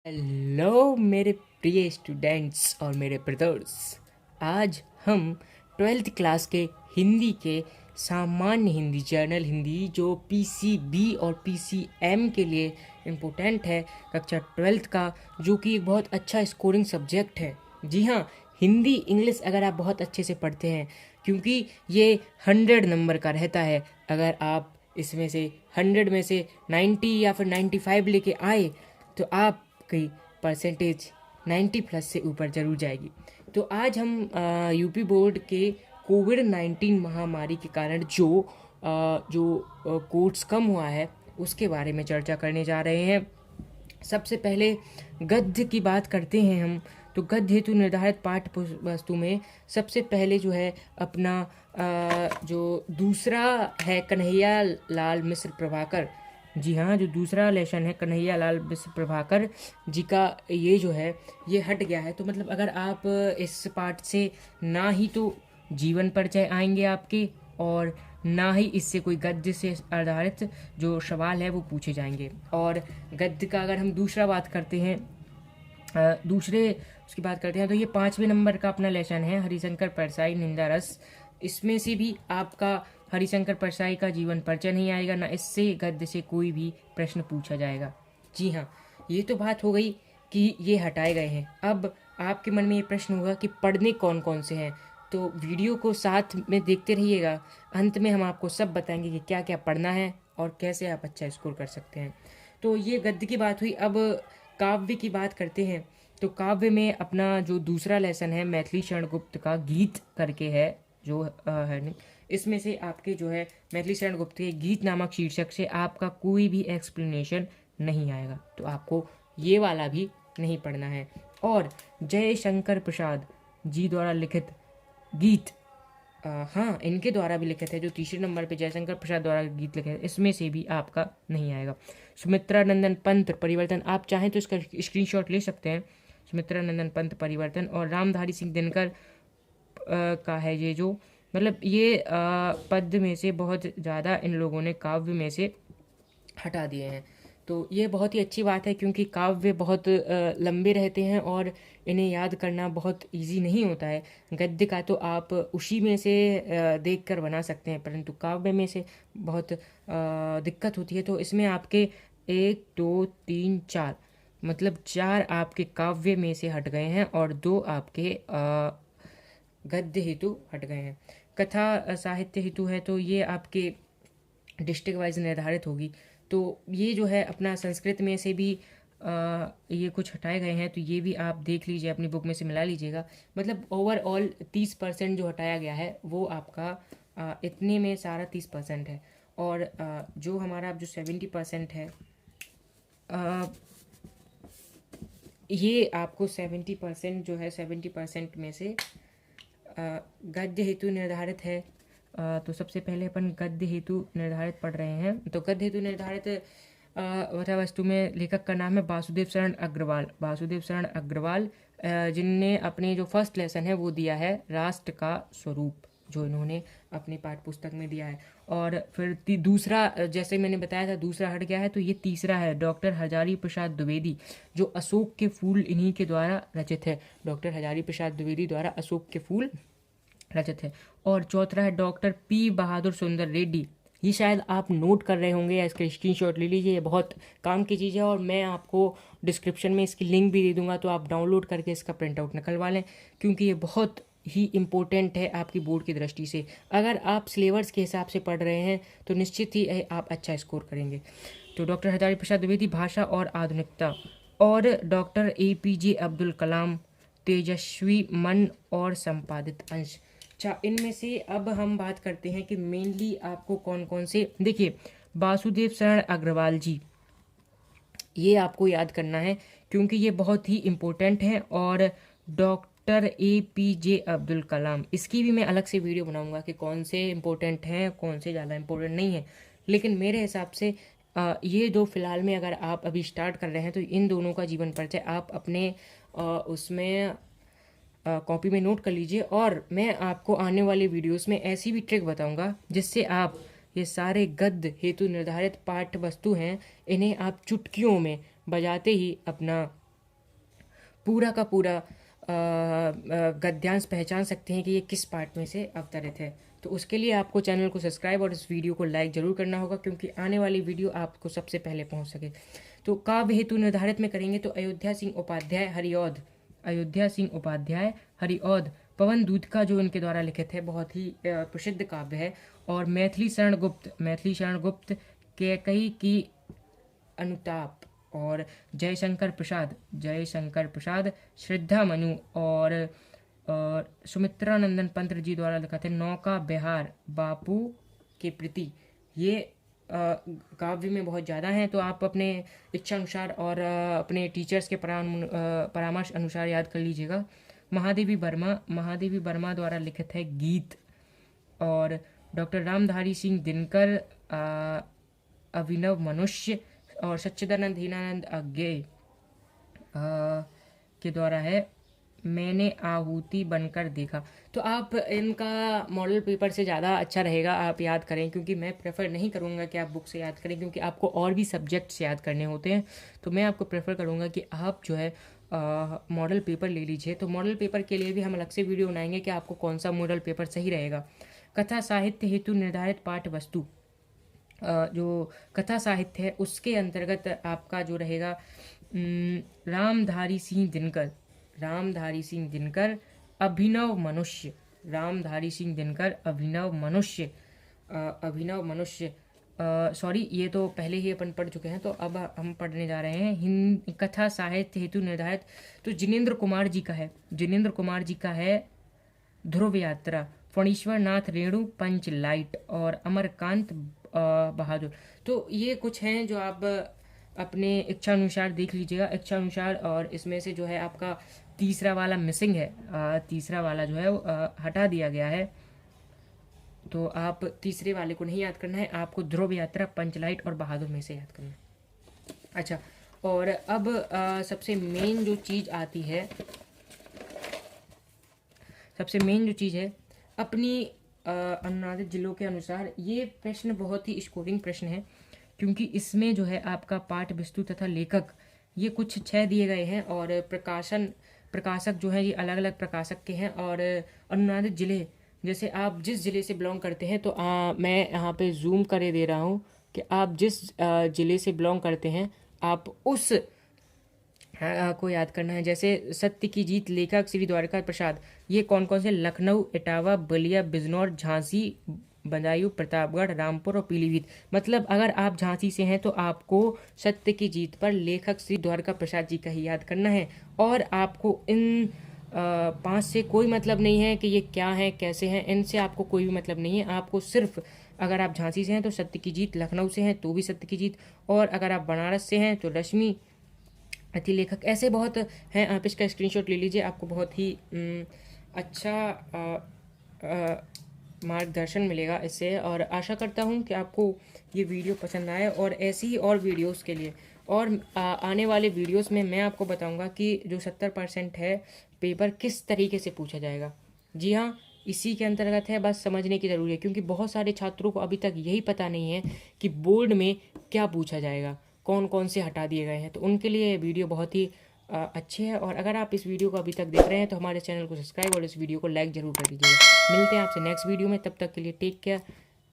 Hello मेरे प्रिय students और मेरे ब्रदर्स। आज हम ट्वेल्थ क्लास के हिंदी के सामान्य हिंदी, जर्नल हिंदी, जो पीसीबी और पीसीएम के लिए इम्पोर्टेंट है, कक्षा ट्वेल्थ का, जो कि एक बहुत अच्छा स्कोरिंग सब्जेक्ट है। जी हाँ, हिंदी इंग्लिश अगर आप बहुत अच्छे से पढ़ते हैं, क्योंकि ये 100 नंबर का रहता है। अगर आप इसमें से 100 में से 90 या फिर 95 लेके आए तो आपकी परसेंटेज 90 प्लस से ऊपर जरूर जाएगी। तो आज हम यूपी बोर्ड के कोविड-19 महामारी के कारण जो कोर्स कम हुआ है उसके बारे में चर्चा करने जा रहे हैं। सबसे पहले गद्य की बात करते हैं हम। तो गद्य हेतु निर्धारित पाठ्य वस्तु में सबसे पहले जो है अपना जो दूसरा है कन्हैया लाल मिश्र प्रभाकर। जी हाँ, जो दूसरा लेसन है कन्हैया लाल मिश्र प्रभाकर जी का, ये जो है ये हट गया है। तो मतलब अगर आप इस पाठ से ना ही तो जीवन परिचय आएंगे आपके, और ना ही इससे कोई गद्य से आधारित जो सवाल है वो पूछे जाएंगे। और गद्य का अगर हम दूसरा बात करते हैं, दूसरे उसकी बात करते हैं, तो ये 5वें नंबर का अपना लेसन है हरिशंकर परसाई निंदा रस। इसमें से भी आपका हरिशंकर परसाई का जीवन परिचय नहीं आएगा, ना इससे गद्य से कोई भी प्रश्न पूछा जाएगा। जी हाँ, ये तो बात हो गई कि ये हटाए गए हैं। अब आपके मन में ये प्रश्न होगा कि पढ़ने कौन कौन से हैं। तो वीडियो को साथ में देखते रहिएगा, अंत में हम आपको सब बताएंगे कि क्या क्या पढ़ना है और कैसे आप अच्छा स्कोर कर सकते हैं। तो ये गद्य की बात हुई। अब काव्य की बात करते हैं। तो काव्य में अपना जो दूसरा लेसन है मैथिली शरण गुप्त का गीत करके है, जो है, इसमें से आपके जो है मैथिली शरण गुप्त के गीत नामक शीर्षक से आपका कोई भी एक्सप्लेनेशन नहीं आएगा, तो आपको ये वाला भी नहीं पढ़ना है। और जय शंकर प्रसाद जी द्वारा लिखित गीत, हाँ, इनके द्वारा भी लिखित है, जो तीसरे नंबर पे जयशंकर प्रसाद द्वारा गीत लिखे हैं, इसमें से भी आपका नहीं आएगा। सुमित्रा नंदन पंत परिवर्तन, आप चाहें तो इसका स्क्रीनशॉट ले सकते हैं। सुमित्रा नंदन पंत परिवर्तन और रामधारी सिंह दिनकर का है ये, जो मतलब ये पद्य में से बहुत ज़्यादा इन लोगों ने काव्य में से हटा दिए हैं। तो ये बहुत ही अच्छी बात है, क्योंकि काव्य बहुत लंबे रहते हैं और इन्हें याद करना बहुत इजी नहीं होता है। गद्य का तो आप उसी में से देख कर बना सकते हैं, परंतु काव्य में से बहुत दिक्कत होती है। तो इसमें आपके 1 2 3 4 मतलब 4 आपके काव्य में से हट गए हैं और 2 आपके गद्य हेतु हट गए हैं। कथा साहित्य हेतु है, तो ये आपके डिस्ट्रिक्ट वाइज निर्धारित होगी। तो ये जो है अपना संस्कृत में से भी ये कुछ हटाए गए हैं, तो ये भी आप देख लीजिए, अपनी बुक में से मिला लीजिएगा। मतलब ओवरऑल 30% जो हटाया गया है वो आपका इतने में सारा 30% है। और जो हमारा अब जो 70% है, ये आपको 70% जो है 70% में से गद्य हेतु निर्धारित है। तो सबसे पहले अपन गद्य हेतु निर्धारित पढ़ रहे हैं। तो गद्य हेतु निर्धारित कथा वस्तु में लेखक का नाम है वासुदेव शरण अग्रवाल। वासुदेव शरण अग्रवाल जिनने अपने जो फर्स्ट लेसन है वो दिया है राष्ट्र का स्वरूप, जो इन्होंने अपनी पाठ्य पुस्तक में दिया है। और फिर दूसरा, जैसे मैंने बताया था, दूसरा हट गया है, तो ये तीसरा है डॉक्टर हजारी प्रसाद द्विवेदी, जो अशोक के फूल इन्हीं के द्वारा रचित है। डॉक्टर हजारी प्रसाद द्विवेदी द्वारा अशोक के फूल रचित है। और चौथा है डॉक्टर पी बहादुर सुंदर रेड्डी। ये शायद आप नोट कर रहे होंगे या इसका स्क्रीनशॉट ले लीजिए, ये बहुत काम की चीज़ है और मैं आपको डिस्क्रिप्शन में इसकी लिंक भी दे दूंगा, तो आप डाउनलोड करके इसका प्रिंट आउट निकलवा लें, क्योंकि ये बहुत ही इम्पोर्टेंट है आपकी बोर्ड की दृष्टि से। अगर आप सिलेबस के हिसाब से पढ़ रहे हैं तो निश्चित ही आप अच्छा स्कोर करेंगे। तो डॉक्टर हजारी प्रसाद द्विवेदी भाषा और आधुनिकता, और डॉक्टर APJ अब्दुल कलाम तेजस्वी मन और संपादित अंश। अच्छा, इनमें से अब हम बात करते हैं कि मेनली आपको कौन कौन से, देखिए वासुदेव शरण अग्रवाल जी, ये आपको याद करना है क्योंकि ये बहुत ही इम्पोर्टेंट है। और डॉक्टर APJ अब्दुल कलाम, इसकी भी मैं अलग से वीडियो बनाऊंगा कि कौन से इम्पोर्टेंट हैं कौन से ज़्यादा इम्पोर्टेंट नहीं है, लेकिन मेरे हिसाब से ये दो फिलहाल में अगर आप अभी स्टार्ट कर रहे हैं तो इन दोनों का जीवन परिचय आप अपने उसमें कॉपी में नोट कर लीजिए। और मैं आपको आने वाले वीडियोस में ऐसी भी ट्रिक बताऊंगा जिससे आप ये सारे गद्य हेतु निर्धारित पाठ्य वस्तु हैं, इन्हें आप चुटकियों में बजाते ही अपना पूरा का पूरा गद्यांश पहचान सकते हैं कि ये किस पार्ट में से अवतरित है। तो उसके लिए आपको चैनल को सब्सक्राइब और इस वीडियो को लाइक ज़रूर करना होगा, क्योंकि आने वाली वीडियो आपको सबसे पहले पहुंच सके। तो काव्य हेतु निर्धारित में करेंगे तो अयोध्या सिंह उपाध्याय हरिऔध, अयोध्या सिंह उपाध्याय हरिऔध पवन दूत का जो इनके द्वारा लिखित है, बहुत ही प्रसिद्ध काव्य है। और मैथिली शरण गुप्त, मैथिली शरण गुप्त कैकेयी की अनुताप, और जयशंकर प्रसाद, जयशंकर प्रसाद श्रद्धा मनु और सुमित्रा नंदन पंत जी द्वारा लिखा था नौका विहार बापू के प्रति। ये काव्य में बहुत ज़्यादा हैं, तो आप अपने इच्छा अनुसार और अपने टीचर्स के परामर्श अनुसार याद कर लीजिएगा। महादेवी वर्मा, महादेवी वर्मा द्वारा लिखित है गीत। और डॉक्टर रामधारी सिंह दिनकर अभिनव मनुष्य, और सच्चिदानंद हीनानंद अज्ञेय के द्वारा है मैंने आहुति बनकर देखा। तो आप इनका मॉडल पेपर से ज़्यादा अच्छा रहेगा आप याद करें, क्योंकि मैं प्रेफर नहीं करूँगा कि आप बुक से याद करें, क्योंकि आपको और भी सब्जेक्ट्स याद करने होते हैं। तो मैं आपको प्रेफर करूँगा कि आप जो है मॉडल पेपर ले लीजिए। तो मॉडल पेपर के लिए भी हम अलग से वीडियो बनाएंगे कि आपको कौन सा मॉडल पेपर सही रहेगा। कथा साहित्य हेतु निर्धारित पाठ वस्तु, जो कथा साहित्य है उसके अंतर्गत आपका जो रहेगा रामधारी सिंह दिनकर, रामधारी सिंह दिनकर अभिनव मनुष्य, रामधारी सिंह दिनकर अभिनव मनुष्य, अभिनव मनुष्य सॉरी ये तो पहले ही अपन पढ़ चुके हैं, तो अब हम पढ़ने जा रहे हैं हिंदी कथा साहित्य हेतु निर्धारित। तो जिनेंद्र कुमार जी का है, जिनेंद्र कुमार जी का है ध्रुव यात्रा, फणीश्वर नाथ रेणु पंच लाइट, और अमरकांत बहादुर। तो ये कुछ हैं जो आप अपने इच्छा अनुसार देख लीजिएगा, इच्छा अनुसार। और इसमें से जो है आपका तीसरा वाला मिसिंग है, तीसरा वाला जो है वो हटा दिया गया है, तो आप तीसरे वाले को नहीं याद करना है, आपको ध्रुव यात्रा पंचलाइट और बहादुर में से याद करना है। अच्छा, और अब सबसे मेन जो चीज़ आती है, सबसे मेन जो चीज़ है अपनी अनुवादित जिलों के अनुसार। ये प्रश्न बहुत ही स्कोरिंग प्रश्न है, क्योंकि इसमें जो है आपका पाठ वस्तु तथा लेखक ये कुछ 6 दिए गए हैं, और प्रकाशक जो है ये अलग अलग प्रकाशक के हैं। और अनुवादित जिले, जैसे आप जिस ज़िले से बिलोंग करते हैं, तो मैं यहाँ पे जूम करे दे रहा हूँ कि आप जिस ज़िले से बिलोंग करते हैं आप उस को याद करना है। जैसे सत्य की जीत लेखक श्री द्वारका प्रसाद, ये कौन कौन से लखनऊ, इटावा, बलिया, बिजनौर, झांसी, बदायूं, प्रतापगढ़, रामपुर और पीलीभीत। मतलब अगर आप झांसी से हैं तो आपको सत्य की जीत पर लेखक श्री द्वारका प्रसाद जी का ही याद करना है। और आपको इन 5 से कोई मतलब नहीं है कि ये क्या है कैसे हैं, इनसे आपको कोई भी मतलब नहीं है। आपको सिर्फ अगर आप झांसी से हैं तो सत्य की जीत, लखनऊ से हैं तो भी सत्य की जीत, और अगर आप बनारस से हैं तो रश्मि अति लेखक। ऐसे बहुत हैं, आप इसका स्क्रीनशॉट ले लीजिए, आपको बहुत ही अच्छा मार्गदर्शन मिलेगा इससे। और आशा करता हूँ कि आपको ये वीडियो पसंद आए, और ऐसी ही और वीडियोस के लिए और आने वाले वीडियोस में मैं आपको बताऊंगा कि जो 70% है पेपर किस तरीके से पूछा जाएगा। जी हाँ, इसी के अंतर्गत है, बस समझने की ज़रूरी है, क्योंकि बहुत सारे छात्रों को अभी तक यही पता नहीं है कि बोर्ड में क्या पूछा जाएगा, कौन कौन से हटा दिए गए हैं। तो उनके लिए ये वीडियो बहुत ही अच्छे है। और अगर आप इस वीडियो को अभी तक देख रहे हैं तो हमारे चैनल को सब्सक्राइब और इस वीडियो को लाइक ज़रूर कर दीजिएगा। मिलते हैं आपसे नेक्स्ट वीडियो में, तब तक के लिए टेक केयर।